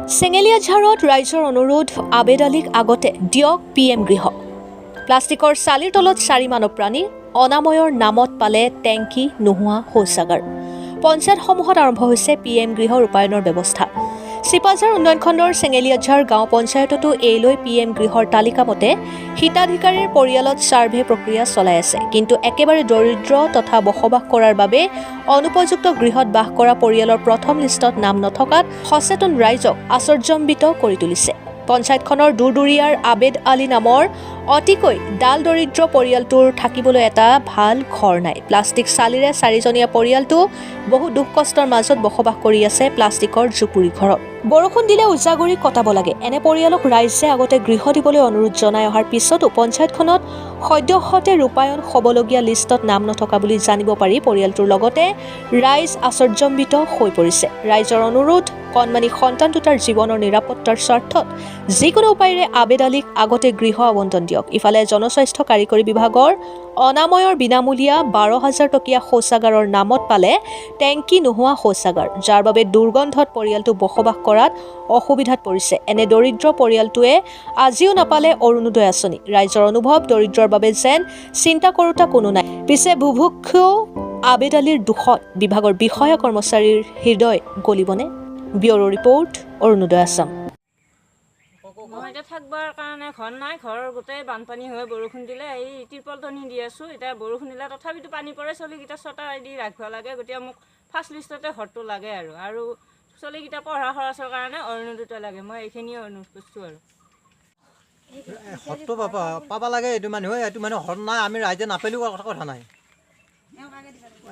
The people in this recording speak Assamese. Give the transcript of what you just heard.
চেঙেলীয়াঝাৰত ৰাইজৰ অনুৰোধ আবেদ আলীক আগতে দিয়ক PM গৃহ। প্লাষ্টিকৰ চালিৰ তলত 4 মানৱ প্ৰাণী, অনাময়ৰ নামত পালে টেংকি নোহোৱা শৌচাগাৰ। পঞ্চায়তসমূহত আৰম্ভ হৈছে PM গৃহ ৰূপায়ণৰ ব্যৱস্থা। চিপাঝাৰ উন্নয়ন খণ্ডৰ চেঙেলীয়াঝাৰ গাঁও পঞ্চায়ততো এই লৈ PM গৃহৰ তালিকা মতে হিতাধিকাৰীৰ পৰিয়ালত ছাৰ্ভে প্ৰক্ৰিয়া চলাই আছে। কিন্তু একেবাৰে দৰিদ্ৰ তথা বসবাস কৰাৰ বাবে অনুপযুক্ত গৃহত বাস কৰা পৰিয়ালৰ প্ৰথম লিষ্টত নাম নথকাত সচেতন ৰাইজক আশ্চৰ্যম্বিত কৰি তুলিছে। পঞ্চায়তখনৰ দূৰদুৰীয়াৰ আবেদ আলী নামৰ অতিকৈ ডাল দৰিদ্ৰ পৰিয়ালটোৰ থাকিবলৈ এটা ভাল ঘৰ নাই। প্লাষ্টিক চালিৰে 4জনীয়া পৰিয়ালটো বহু দুখ কষ্টৰ মাজত বসবাস কৰি আছে প্লাষ্টিকৰ জুপুৰি ঘৰত। বৰষুণ দিলে উজাগৰি কটাব লাগে। এনে পৰিয়ালক ৰাইজে আগতে গৃহ দিবলৈ অনুৰোধ জনাই অহাৰ পিছতো পঞ্চায়তখনত সদ্যহতে ৰূপায়ণ হ'বলগীয়া লিষ্টত নাম নথকা বুলি জানিব পাৰি পৰিয়ালটোৰ লগতে ৰাইজ আশ্চৰ্যম্বিত হৈ পৰিছে। ৰাইজৰ অনুৰোধ, কণমানি সন্তান দুটাৰ জীৱনৰ নিৰাপত্তাৰ স্বাৰ্থত যিকোনো উপায়েৰে আবেদ আলীক আগতে গৃহ আবণ্টন দিয়ক। ইফালে জনস্বাস্থ্য কাৰিকৰী বিভাগৰ অনাময়ৰ বিনামূলীয়া 12,000 টকীয়া শৌচাগাৰৰ নামত পালে টেংকি নোহোৱা শৌচাগাৰ, যাৰ বাবে দুৰ্গন্ধত পৰিয়ালটো বসবাস কৰাত অসুবিধাত পৰিছে। এনে দৰিদ্ৰ পৰিয়ালটোৱে আজিও নাপালে অৰুণোদয় আঁচনি। ৰাইজৰ অনুভৱ, দৰিদ্ৰৰ বাবে যেন চিন্তা কৰোতা কোনো নাই। পিছে বুভুক্ষু আবেদ আলীৰ দুখত বিভাগৰ বিষয়া কৰ্মচাৰীৰ হৃদয় গলিবনে? Bureau report, Arunodoy Assam. মই এতিয়া থাকবাৰ কাৰণে ঘৰ নাই, ঘৰৰ গোটেই বানপানী হৈ বৰষুণ দিলে এই ত্ৰিপল টনি দি আছোঁ। এতিয়া বৰষুণ দিলে তথাপিতো পানী পৰে, চলিকেইটা ছটা দি ৰাখিব লাগে। গতিকে মোক ফাৰ্ষ্ট লিষ্টতে ঘৰটো লাগে আৰু চলিকেইটা পঢ়া খৰচৰ কাৰণে অৰুণোদয় লাগে। মই এইখিনিয়ে অনুৰোধ কৰিছোঁ আৰু ঘৰটো পাবা লাগে। এইটো মানুহে ঘৰ নাই, আমি ৰাইজে নাপালেও কথা নাই।